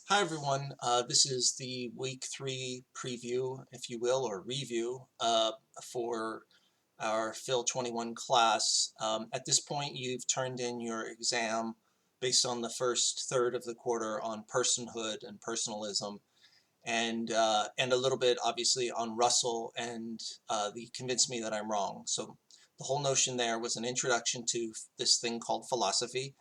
Hi everyone, this is the week 3 preview, if you will, or review for our Phil 21 class. At this point, you've turned in your exam based on the first third of the quarter on personhood and personalism, and a little bit obviously on Russell and the convince me that I'm wrong. So the whole notion there was an introduction to this thing called philosophy,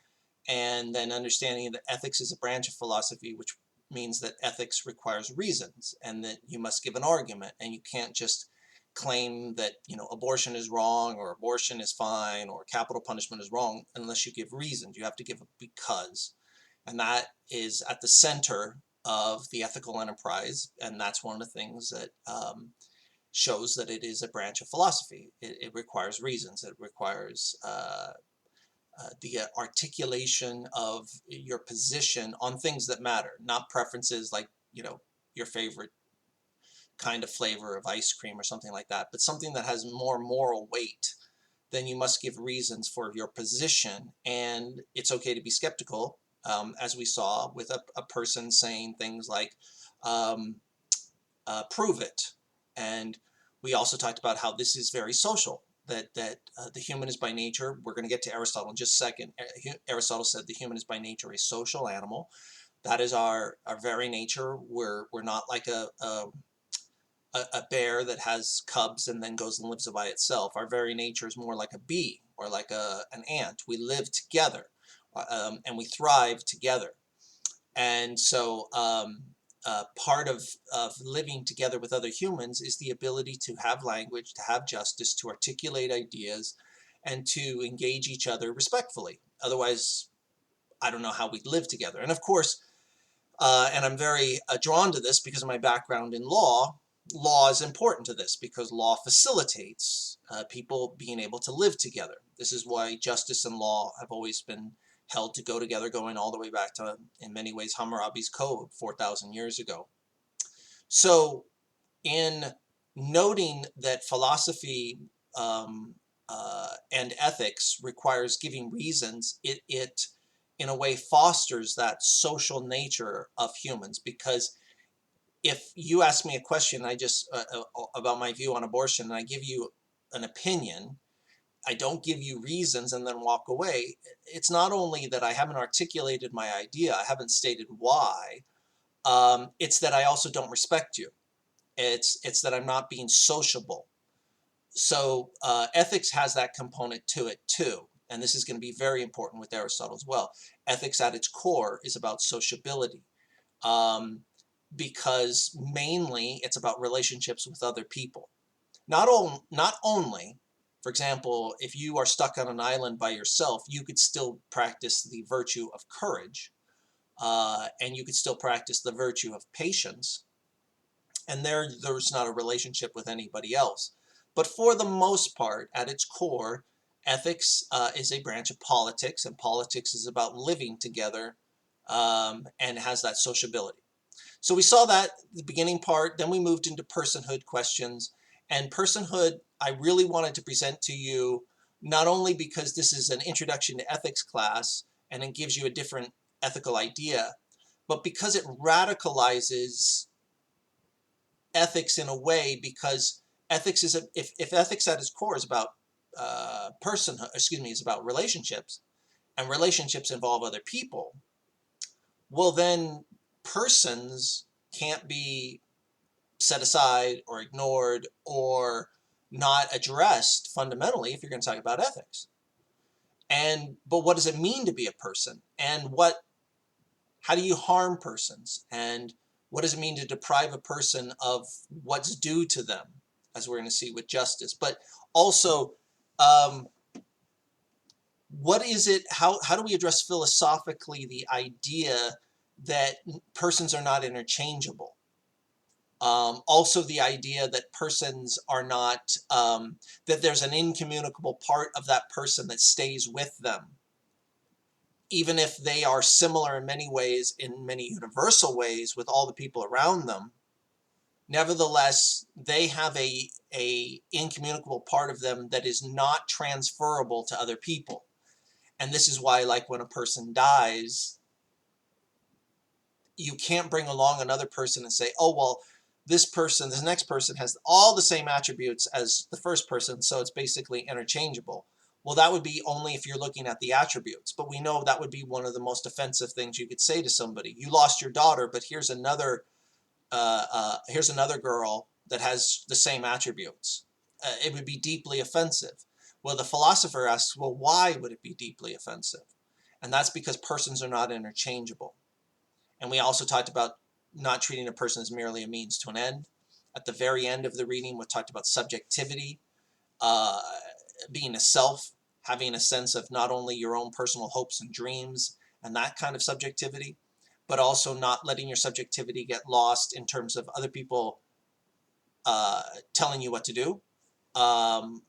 and then understanding that ethics is a branch of philosophy, which means that ethics requires reasons and that you must give an argument, and you can't just claim that abortion is wrong or abortion is fine or capital punishment is wrong unless you give reasons. You have to give a because, and that is at the center of the ethical enterprise, and that's one of the things that shows that it is a branch of philosophy. It requires reasons. It requires the articulation of your position on things that matter, not preferences like, your favorite kind of flavor of ice cream or something like that, but something that has more moral weight. Then you must give reasons for your position. And it's okay to be skeptical, as we saw with a person saying things like, um, prove it. And we also talked about how this is very social, that the human is by nature. We're going to get to Aristotle in just a second. Aristotle said the human is by nature a social animal. That is our very nature. We're not like a bear that has cubs and then goes and lives by itself. Our very nature is more like a bee or like an ant. We live together, and we thrive together. And so part of living together with other humans is the ability to have language, to have justice, to articulate ideas, and to engage each other respectfully. Otherwise, I don't know how we'd live together. And of course, and I'm very drawn to this because of my background in law. Law is important to this because law facilitates people being able to live together. This is why justice and law have always been held to go together, going all the way back to, in many ways, Hammurabi's Code 4,000 years ago. So, in noting that philosophy and ethics requires giving reasons, it in a way fosters that social nature of humans. Because if you ask me a question, I just about my view on abortion, and I give you an opinion, I don't give you reasons and then walk away. It's not only that I haven't articulated my idea, I haven't stated why. It's that I also don't respect you. It's that I'm not being sociable. So ethics has that component to it too. And this is going to be very important with Aristotle as well. Ethics at its core is about sociability, um, because mainly it's about relationships with other people. Not only, for example, if you are stuck on an island by yourself, you could still practice the virtue of courage, and you could still practice the virtue of patience, and there's not a relationship with anybody else. But for the most part, at its core, ethics is a branch of politics, and politics is about living together, and has that sociability. So we saw that the beginning part, then we moved into personhood questions. And personhood, I really wanted to present to you, not only because this is an introduction to ethics class and it gives you a different ethical idea, but because it radicalizes ethics in a way, because ethics is if ethics at its core is about is about relationships, and relationships involve other people, well then persons can't be set aside or ignored or not addressed fundamentally if you're going to talk about ethics. And but what does it mean to be a person, and how do you harm persons, and what does it mean to deprive a person of what's due to them, as we're going to see with justice. But also, um, what is it, how do we address philosophically the idea that persons are not interchangeable? Also the idea that persons are not, that there's an incommunicable part of that person that stays with them. Even if they are similar in many ways, in many universal ways with all the people around them, nevertheless, they have a incommunicable part of them that is not transferable to other people. And this is why, like when a person dies, you can't bring along another person and say, oh, well, this next person has all the same attributes as the first person, so it's basically interchangeable. Well, that would be only if you're looking at the attributes, but we know that would be one of the most offensive things you could say to somebody. You lost your daughter, but here's another girl that has the same attributes. It would be deeply offensive. Well, the philosopher asks, well, why would it be deeply offensive? And that's because persons are not interchangeable. And we also talked about not treating a person as merely a means to an end. At the very end of the reading, we talked about subjectivity, uh, being a self, having a sense of not only your own personal hopes and dreams and that kind of subjectivity, but also not letting your subjectivity get lost in terms of other people telling you what to do.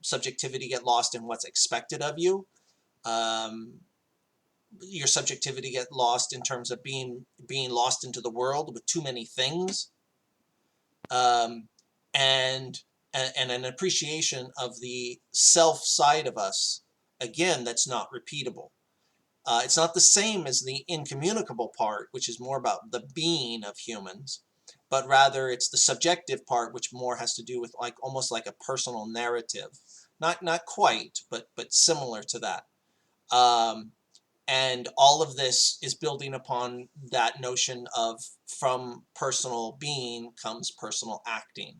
Subjectivity get lost in what's expected of you. Um, your subjectivity get lost in terms of being lost into the world with too many things, um, and and an appreciation of the self side of us, again, that's not repeatable. It's not the same as the incommunicable part, which is more about the being of humans, but rather it's the subjective part, which more has to do with like almost like a personal narrative. Not quite, but similar to that. Um, and all of this is building upon that notion of from personal being comes personal acting.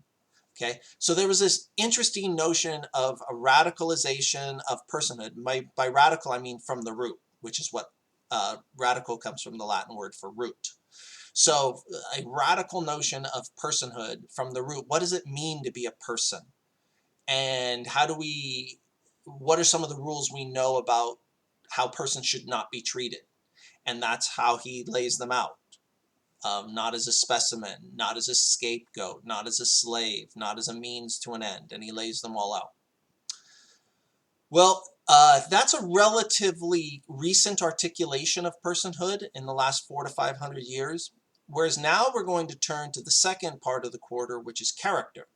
Okay, so there was this interesting notion of a radicalization of personhood. By radical, I mean from the root, which is what radical comes from the Latin word for root. So a radical notion of personhood from the root. What does it mean to be a person? And what are some of the rules we know about how persons should not be treated? And that's how he lays them out. Not as a specimen, not as a scapegoat, not as a slave, not as a means to an end, and he lays them all out. Well, that's a relatively recent articulation of personhood in the last 400 to 500 years, whereas now we're going to turn to the second part of the quarter, which is character.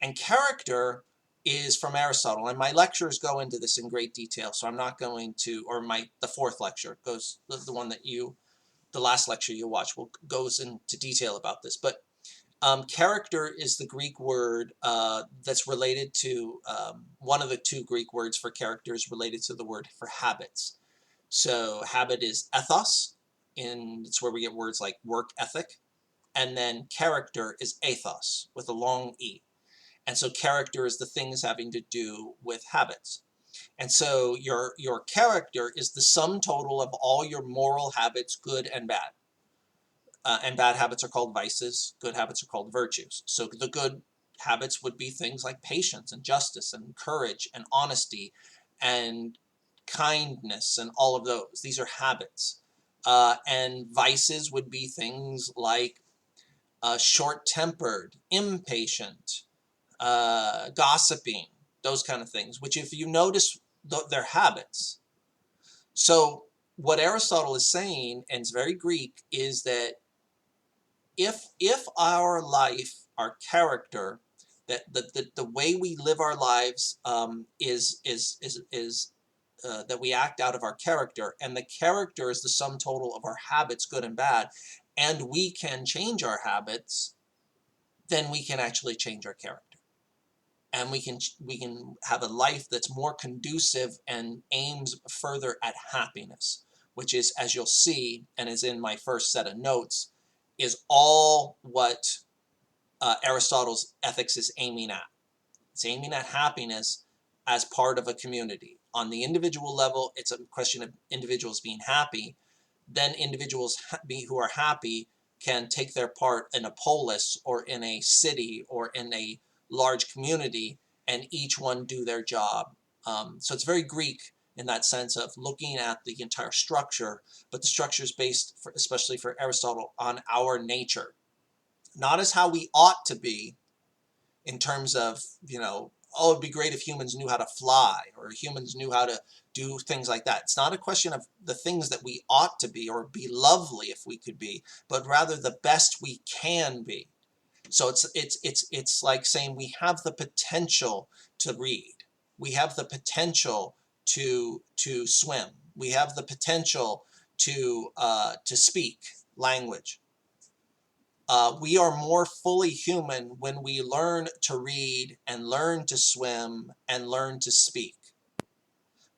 And character is from Aristotle, and my lectures go into this in great detail, so I'm not going to, or the fourth lecture goes, the one that the last lecture you watch goes into detail about this. But character is the Greek word that's related to, one of the two Greek words for character is related to the word for habits. So habit is ethos, and it's where we get words like work ethic. And then character is ethos with a long E. And so character is the things having to do with habits. And so your character is the sum total of all your moral habits, good and bad. And bad habits are called vices, good habits are called virtues. So the good habits would be things like patience and justice and courage and honesty and kindness and all of those. These are habits. And vices would be things like short-tempered, impatient, gossiping, those kind of things, which if you notice, they're habits. So what Aristotle is saying, and it's very Greek, is that if our life, our character, that the way we live our lives is that we act out of our character, and the character is the sum total of our habits, good and bad, and we can change our habits, then we can actually change our character. And we can have a life that's more conducive and aims further at happiness, which is, as you'll see, and is in my first set of notes, is all what Aristotle's ethics is aiming at. It's aiming at happiness as part of a community. On the individual level, it's a question of individuals being happy. Then individuals who are happy can take their part in a polis or in a city or in a large community, and each one do their job. So it's very Greek in that sense of looking at the entire structure, but the structure is based, especially for Aristotle, on our nature, not as how we ought to be in terms of, oh, it'd be great if humans knew how to fly or humans knew how to do things like that. It's not a question of the things that we ought to be or be lovely if we could be, but rather the best we can be. So it's like saying we have the potential to read. We have the potential to swim. We have the potential to speak language. We are more fully human when we learn to read and learn to swim and learn to speak.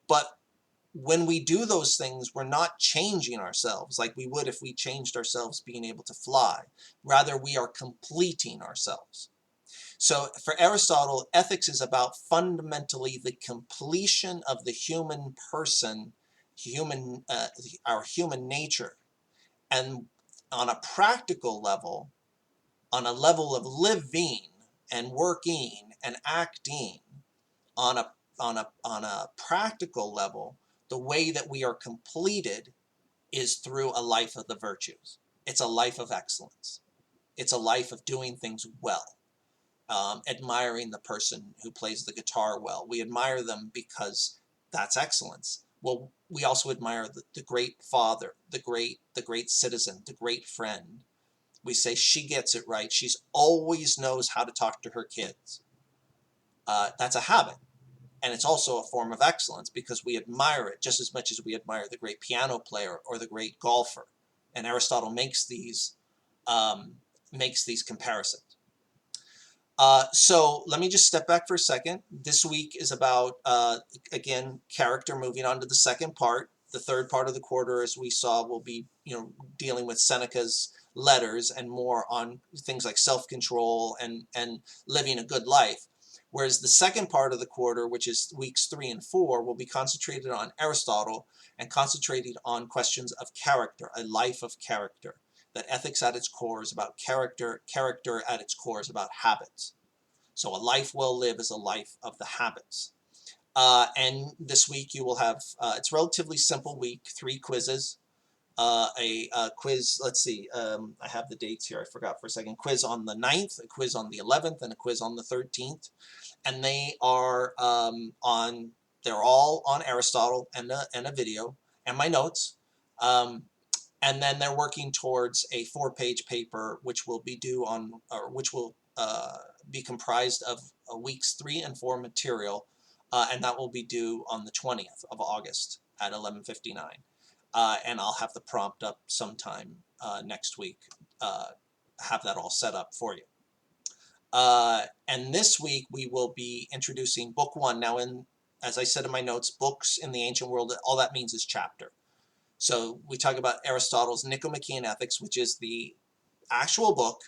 But when we do those things, we're not changing ourselves like we would if we changed ourselves being able to fly. Rather, we are completing ourselves. So for Aristotle, ethics is about fundamentally the completion of the human person, our human nature. And on a practical level, on a level of living and working and acting, on a practical level, the way that we are completed is through a life of the virtues. It's a life of excellence. It's a life of doing things well. Admiring the person who plays the guitar well. We admire them because that's excellence. Well, we also admire the great father, the great citizen, the great friend. We say she gets it right. She's always knows how to talk to her kids. That's a habit. And it's also a form of excellence because we admire it just as much as we admire the great piano player or the great golfer. And Aristotle makes these comparisons. So let me just step back for a second. This week is about, again, character, moving on to the second part. The third part of the quarter, as we saw, will be, dealing with Seneca's letters and more on things like self-control and living a good life. Whereas the second part of the quarter, which is weeks 3 and 4, will be concentrated on Aristotle and concentrated on questions of character, a life of character. That ethics at its core is about character, character at its core is about habits. So a life well lived is a life of the habits. And this week you will have, it's a relatively simple week, 3 quizzes. A quiz, let's see, I have the dates here, I forgot for a second. Quiz on the 9th, a quiz on the 11th, and a quiz on the 13th. And they are they're all on Aristotle and a video and my notes. And then they're working towards a 4-page paper, which will be due on, or which will be comprised of weeks 3 and 4 material, and that will be due on the 20th of August at 11:59. And I'll have the prompt up sometime next week, have that all set up for you. And this week we will be introducing book 1. Now, as I said in my notes, books in the ancient world, all that means is chapter. So we talk about Aristotle's Nicomachean Ethics, which is the actual book,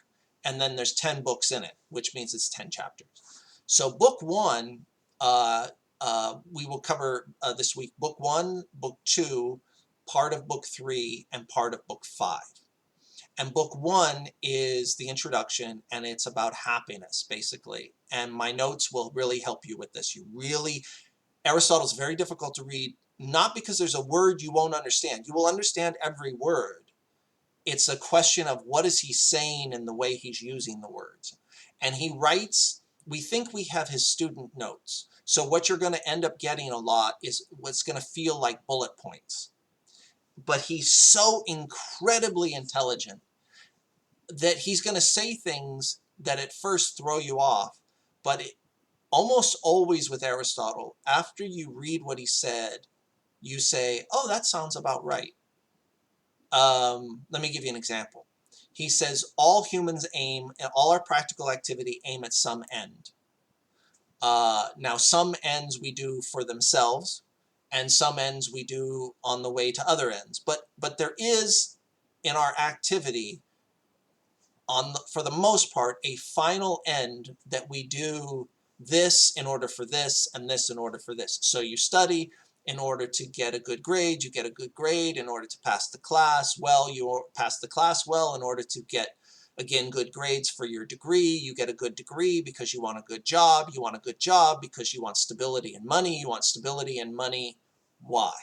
and then there's 10 books in it, which means it's 10 chapters. So book 1, we will cover this week. Book 1, book 2, part of book 3, and part of book 5. And book 1 is the introduction, and it's about happiness, basically. And my notes will really help you with this. Aristotle's very difficult to read, not because there's a word you won't understand. You will understand every word. It's a question of what is he saying and the way he's using the words. And he writes, we think we have his student notes. So what you're going to end up getting a lot is what's going to feel like bullet points. But he's so incredibly intelligent that he's going to say things that at first throw you off, but almost always with Aristotle, after you read what he said, you say, oh, that sounds about right. Let me give you an example. He says, all humans aim, and all our practical activity aim at some end. Now, some ends we do for themselves, and some ends we do on the way to other ends. But there is, in our activity, for the most part, a final end that we do this in order for this, and this in order for this. So you study in order to get a good grade, you get a good grade in order to pass the class well, you pass the class well in order to get, again, good grades for your degree. You get a good degree because you want a good job. You want a good job because you want stability and money. You want stability and money. Why?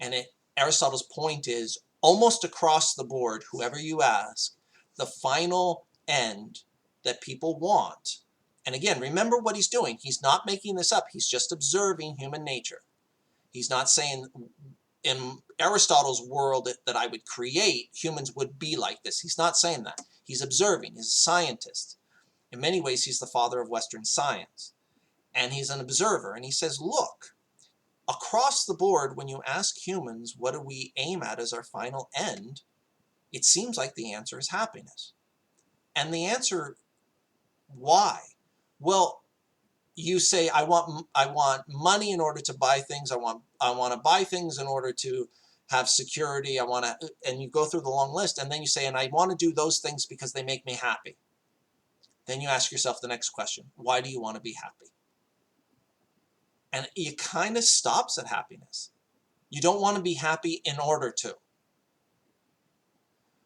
And Aristotle's point is, almost across the board, whoever you ask, the final end that people want. And again, remember what he's doing. He's not making this up. He's just observing human nature. He's not saying, in Aristotle's world that I would create, humans would be like this. He's not saying that. He's observing. He's a scientist. In many ways, he's the father of Western science. And he's an observer. And he says, look, across the board, when you ask humans, what do we aim at as our final end? It seems like the answer is happiness. And the answer, why? Well, you say, I want money in order to buy things. I want to buy things in order to have security. And you go through the long list, and then you say, and I want to do those things because they make me happy. Then you ask yourself the next question: why do you want to be happy? And it kind of stops at happiness. You don't want to be happy in order to.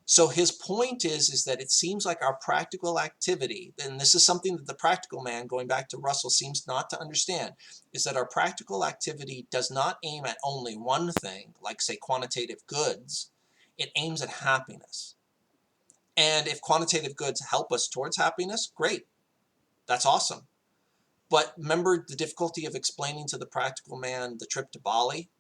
So his point is that it seems like our practical activity, and this is something that the practical man, going back to Russell, seems not to understand, is that our practical activity does not aim at only one thing, like say quantitative goods. It aims at happiness. And if quantitative goods help us towards happiness, great. That's awesome. But remember the difficulty of explaining to the practical man the trip to Bali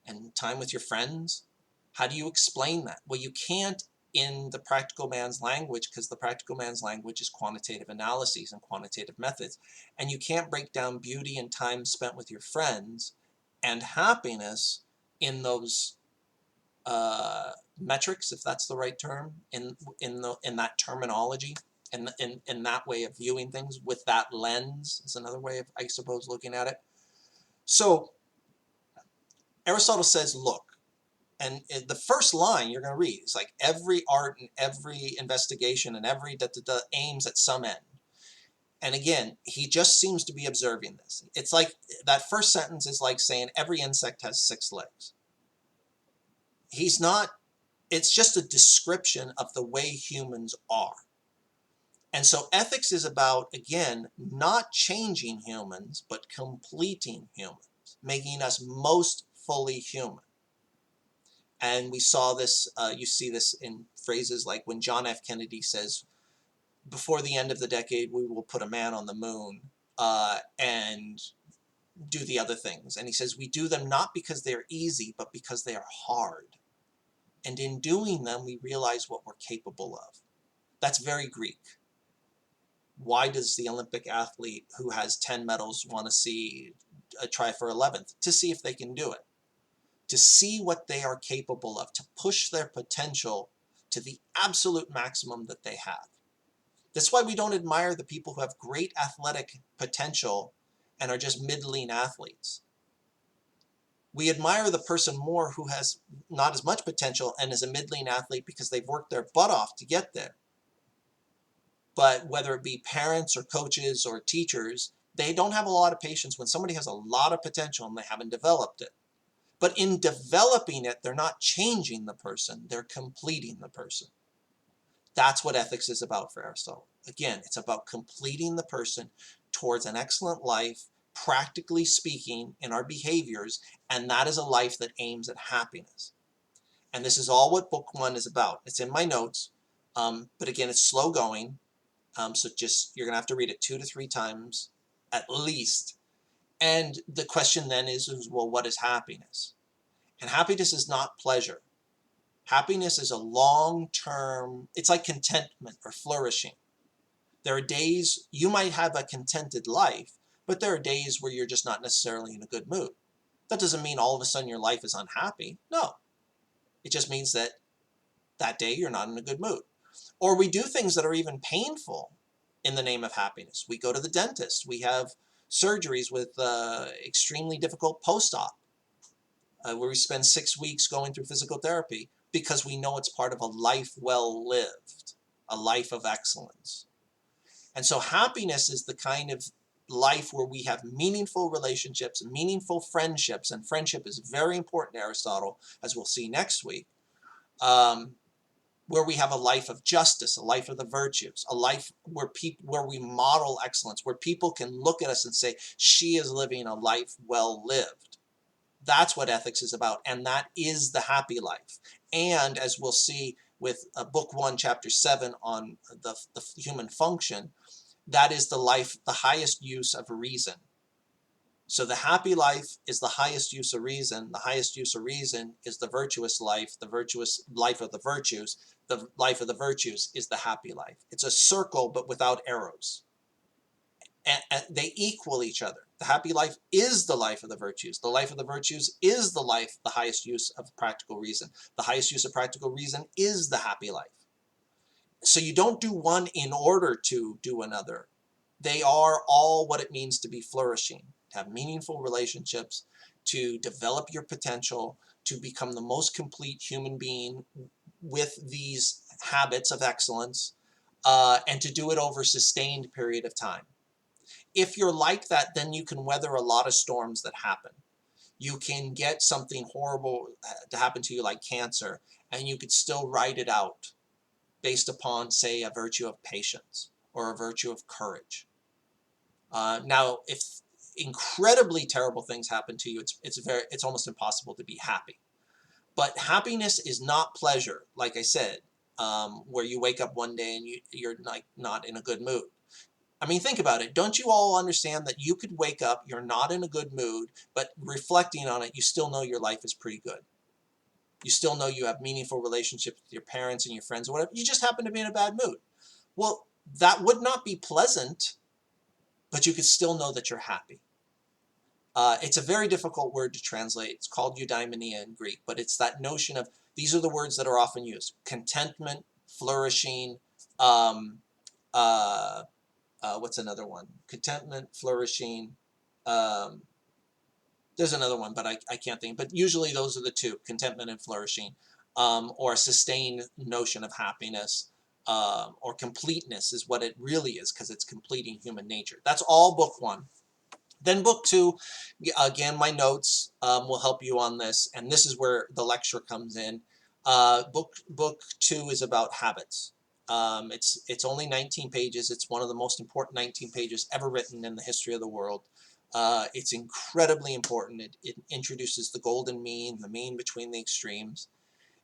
and time with your friends? How do you explain that? Well, you can't in the practical man's language, because the practical man's language is quantitative analyses and quantitative methods. And you can't break down beauty and time spent with your friends and happiness in those metrics, if that's the right term, in that terminology, in that way of viewing things, with that lens is another way of, I suppose, looking at it. So Aristotle says, look, and the first line you're going to read is like, every art and every investigation and every aims at some end. And again, he just seems to be observing this. It's like that first sentence is like saying every insect has 6 legs. He's not, it's just a description of the way humans are. And so ethics is about, again, not changing humans, but completing humans, making us most fully human. And we saw this, you see this in phrases like when John F. Kennedy says, before the end of the decade, we will put a man on the moon and do the other things. And he says, we do them not because they're easy, but because they are hard. And in doing them, we realize what we're capable of. That's very Greek. Why does the Olympic athlete who has 10 medals want to see try for 11th? To see if they can do it. To see what they are capable of, to push their potential to the absolute maximum that they have. That's why we don't admire the people who have great athletic potential and are just middling athletes. We admire the person more who has not as much potential and is a middling athlete because they've worked their butt off to get there. But whether it be parents or coaches or teachers, they don't have a lot of patience when somebody has a lot of potential and they haven't developed it. But in developing it, they're not changing the person, they're completing the person. That's what ethics is about for Aristotle. Again, it's about completing the person towards an excellent life, practically speaking, in our behaviors, and that is a life that aims at happiness. And this is all what book 1 is about. It's in my notes, but again, it's slow going, so just you're going to have to read it 2 to 3 times at least. And the question then is, well, what is happiness? And happiness is not pleasure. Happiness is a long-term, it's like contentment or flourishing. There are days you might have a contented life, but there are days where you're just not necessarily in a good mood. That doesn't mean all of a sudden your life is unhappy. No. It just means that that day you're not in a good mood. Or we do things that are even painful in the name of happiness. We go to the dentist. We have surgeries with extremely difficult post-op, where we spend 6 weeks going through physical therapy because we know it's part of a life well lived, a life of excellence. And so happiness is the kind of life where we have meaningful relationships, meaningful friendships, and friendship is very important to Aristotle, as we'll see next week, where we have a life of justice, a life of the virtues, a life where we model excellence, where people can look at us and say, she is living a life well lived. That's what ethics is about, and that is the happy life. And as we'll see with book 1, chapter 7 on the human function, that is the life, the highest use of reason. So the happy life is the highest use of reason. The highest use of reason is the virtuous life of the virtues. The life of the virtues is the happy life. It's a circle, but without arrows. And they equal each other. The happy life is the life of the virtues. The life of the virtues is the life, the highest use of practical reason. The highest use of practical reason is the happy life. So you don't do one in order to do another. They are all what it means to be flourishing, to have meaningful relationships, to develop your potential, to become the most complete human being with these habits of excellence, and to do it over a sustained period of time. If you're like that, then you can weather a lot of storms that happen. You can get something horrible to happen to you like cancer, and you could still ride it out based upon, say, a virtue of patience or a virtue of courage. Now, if incredibly terrible things happen to you, it's almost impossible to be happy. But happiness is not pleasure, like I said, where you wake up one day and you're like not in a good mood. I mean, think about it. Don't you all understand that you could wake up, you're not in a good mood, but reflecting on it, you still know your life is pretty good. You still know you have meaningful relationships with your parents and your friends or whatever. You just happen to be in a bad mood. Well, that would not be pleasant, but you could still know that you're happy. It's a very difficult word to translate. It's called eudaimonia in Greek, but it's that notion of, these are the words that are often used: contentment, flourishing, um, what's another one? Contentment, flourishing. Um, there's another one, but I can't think. But usually those are the two: contentment and flourishing, or a sustained notion of happiness, or completeness is what it really is, because it's completing human nature. That's all book one. Then book two, again, my notes will help you on this, and this is where the lecture comes in. Book two is about habits. It's only 19 pages. It's one of the most important 19 pages ever written in the history of the world. It's incredibly important. It introduces the golden mean, the mean between the extremes,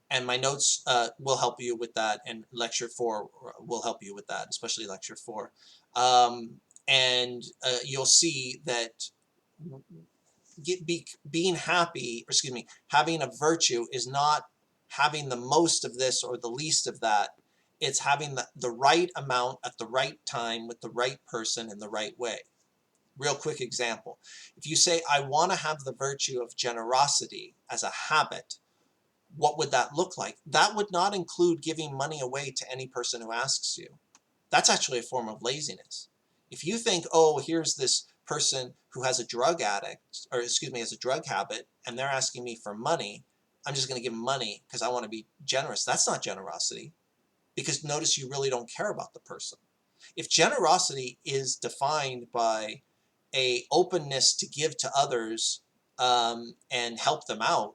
and my notes will help you with that, and lecture 4 will help you with that, especially lecture 4. And you'll see that being happy, or excuse me, having a virtue is not having the most of this or the least of that. It's having the right amount at the right time with the right person in the right way. Real quick example. If you say, I want to have the virtue of generosity as a habit, what would that look like? That would not include giving money away to any person who asks you. That's actually a form of laziness. If you think, oh, here's this person who has a drug addict, or excuse me, has a drug habit, and they're asking me for money, I'm just going to give them money because I want to be generous. That's not generosity, because notice you really don't care about the person. If generosity is defined by a openness to give to others and help them out,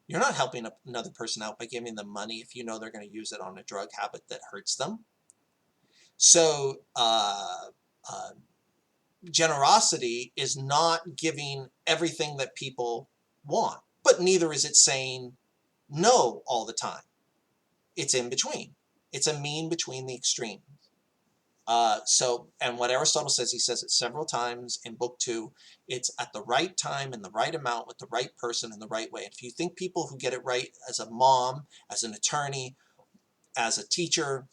you're not helping another person out by giving them money if you know they're going to use it on a drug habit that hurts them. So generosity is not giving everything that people want, but neither is it saying no all the time. It's in between. It's a mean between the extremes. And what Aristotle says, he says it several times in book 2, it's at the right time and the right amount with the right person in the right way. If you think people who get it right as a mom, as an attorney, as a teacher,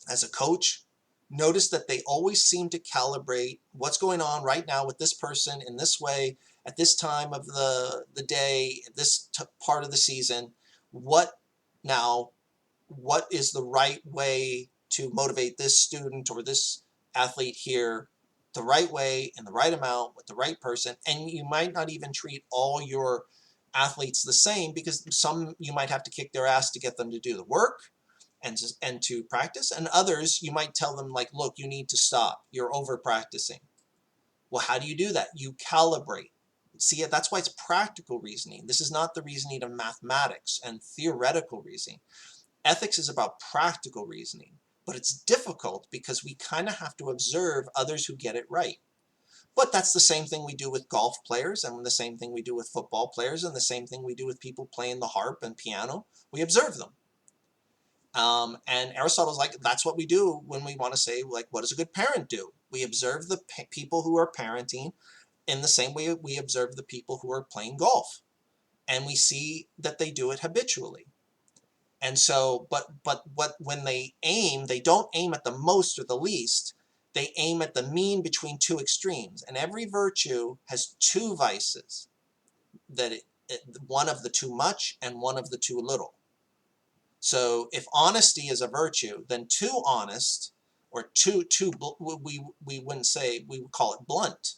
as a coach, notice that they always seem to calibrate what's going on right now with this person in this way, at this time of the day, this part of the season. What is the right way to motivate this student or this athlete here the right way, in the right amount, with the right person? And you might not even treat all your athletes the same, because some you might have to kick their ass to get them to do the work and to practice, and others you might tell them, like, look, you need to stop, you're over practicing. Well, how do you do that? You calibrate. See, that's why it's practical reasoning. This is not the reasoning of mathematics and theoretical reasoning. Ethics is about practical reasoning, but it's difficult because we kind of have to observe others who get it right. But that's the same thing we do with golf players, and the same thing we do with football players, and the same thing we do with people playing the harp and piano. We observe them. And Aristotle's like, that's what we do when we want to say, like, what does a good parent do? We observe the people who are parenting in the same way we observe the people who are playing golf. And we see that they do it habitually. And so, but when they aim, they don't aim at the most or the least. they aim at the mean between two extremes, and every virtue has two vices, that one of the too much and one of the too little. So if honesty is a virtue, then too honest, or we wouldn't say, we would call it blunt.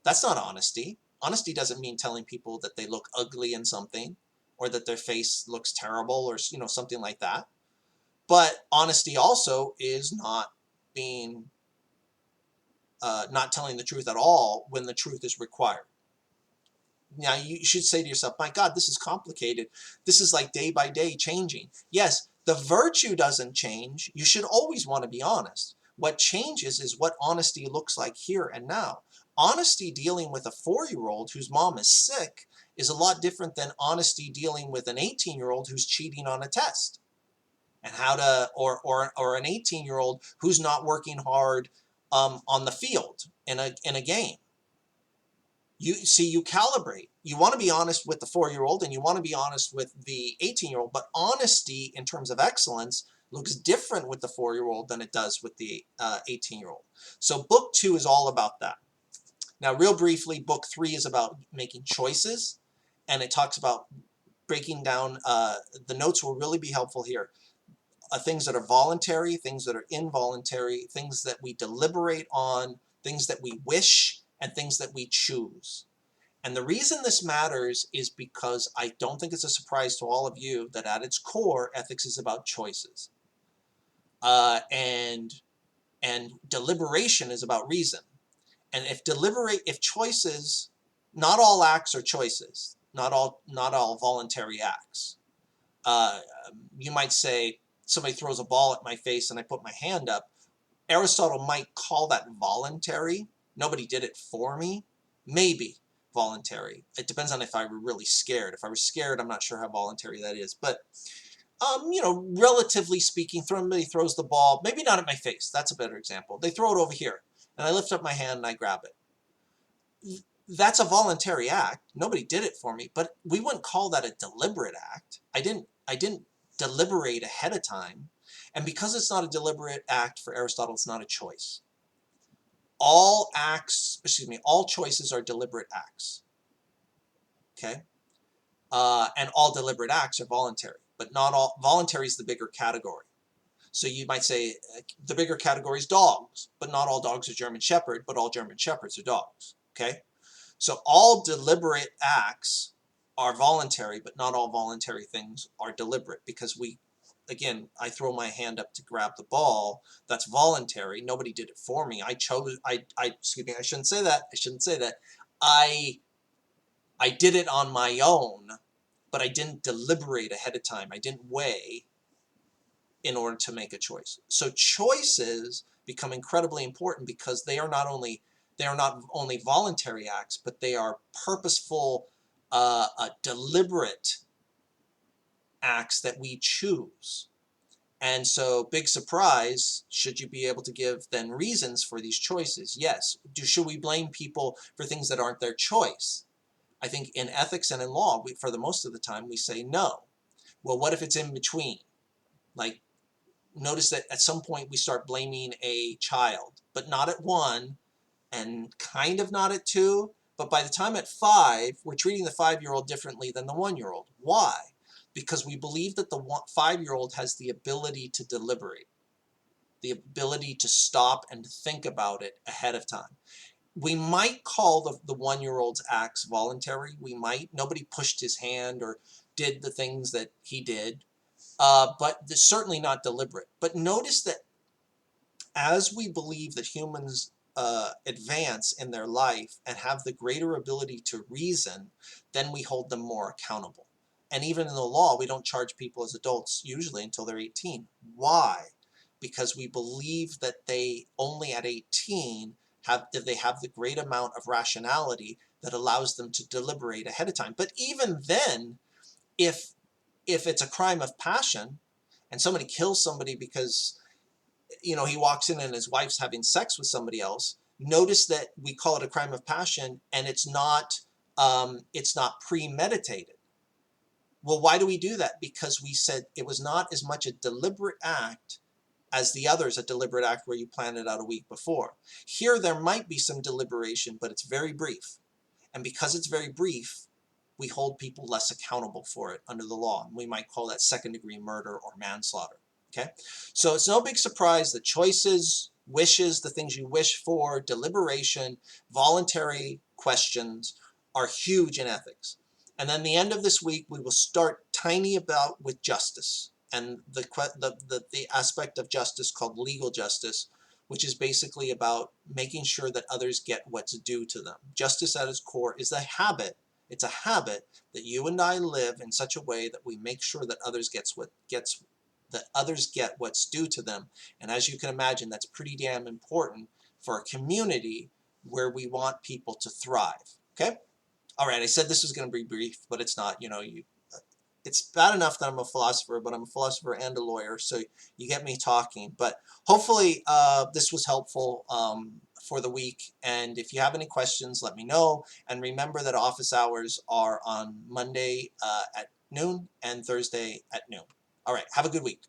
That's not honesty. Honesty doesn't mean telling people that they look ugly in something, or that their face looks terrible, or something like that. But honesty also is not being not telling the truth at all when the truth is required. Now, you should say to yourself, my God, this is complicated. This is like day by day changing. Yes, the virtue doesn't change. You should always want to be honest. What changes is what honesty looks like here and now. Honesty dealing with a 4-year-old whose mom is sick is a lot different than honesty dealing with an 18-year-old who's cheating on a test. And how to, or an 18-year-old who's not working hard on the field in a game. You see, you calibrate. You want to be honest with the 4-year-old, and you want to be honest with the 18-year-old, but honesty in terms of excellence looks different with the 4-year-old than it does with the 18-year-old. So book 2 is all about that. Now, real briefly, book 3 is about making choices, and it talks about breaking down, the notes will really be helpful here. Things that are voluntary, things that are involuntary, things that we deliberate on, things that we wish, and things that we choose. And the reason this matters is because I don't think it's a surprise to all of you that at its core, ethics is about choices. And deliberation is about reason. And if choices, not all acts are choices, not all voluntary acts. You might say, somebody throws a ball at my face and I put my hand up. Aristotle might call that voluntary. Nobody did it for me. Maybe voluntary. It depends on if I were really scared. If I was scared, I'm not sure how voluntary that is. But, relatively speaking, somebody throws the ball, maybe not at my face. That's a better example. They throw it over here, and I lift up my hand and I grab it. That's a voluntary act. Nobody did it for me, but we wouldn't call that a deliberate act. I didn't deliberate ahead of time. And because it's not a deliberate act for Aristotle, it's not a choice. All choices are deliberate acts. Okay? And all deliberate acts are voluntary, but not all. Voluntary is the bigger category. So you might say the bigger category is dogs, but not all dogs are German Shepherd, but all German Shepherds are dogs. Okay? So all deliberate acts are voluntary, but not all voluntary things are deliberate, because again, I throw my hand up to grab the ball. That's voluntary. Nobody did it for me. I chose, excuse me, I shouldn't say that. I did it on my own, but I didn't deliberate ahead of time. I didn't weigh in order to make a choice. So choices become incredibly important because they are not only voluntary acts, but they are purposeful, deliberate acts that we choose. And so, big surprise, should you be able to give then reasons for these choices? Yes. Should we blame people for things that aren't their choice? I think in ethics and in law, for the most of the time, we say no. Well, what if it's in between? Like, notice that at some point we start blaming a child, but not at 1 and kind of not at 2. But by the time at 5, we're treating the 5-year-old differently than the 1-year-old. Why? Because we believe that the 5-year-old has the ability to deliberate, the ability to stop and think about it ahead of time. We might call the 1-year-old's acts voluntary. We might. Nobody pushed his hand or did the things that he did, but they're certainly not deliberate. But notice that as we believe that humans advance in their life and have the greater ability to reason, then we hold them more accountable. And even in the law, we don't charge people as adults usually until they're 18. Why? Because we believe that they only at 18 have the great amount of rationality that allows them to deliberate ahead of time. But even then, if it's a crime of passion and somebody kills somebody because he walks in and his wife's having sex with somebody else, notice that we call it a crime of passion, and it's not premeditated. Well, why do we do that? Because we said it was not as much a deliberate act as the others, a deliberate act where you planned it out a week before. Here, there might be some deliberation, but it's very brief. And because it's very brief, we hold people less accountable for it under the law. And we might call that second-degree murder or manslaughter. Okay? So it's no big surprise that choices, wishes, the things you wish for, deliberation, voluntary questions are huge in ethics. And then the end of this week, we will start tiny about with justice and the aspect of justice called legal justice, which is basically about making sure that others get what's due to them. Justice at its core is a habit. It's a habit that you and I live in such a way that we make sure that others get what's due to them. And as you can imagine, that's pretty damn important for a community where we want people to thrive. Okay? All right, I said this was going to be brief, but it's not. It's bad enough that I'm a philosopher, but I'm a philosopher and a lawyer, so you get me talking. But hopefully this was helpful for the week. And if you have any questions, let me know. And remember that office hours are on Monday at noon and Thursday at noon. All right, have a good week.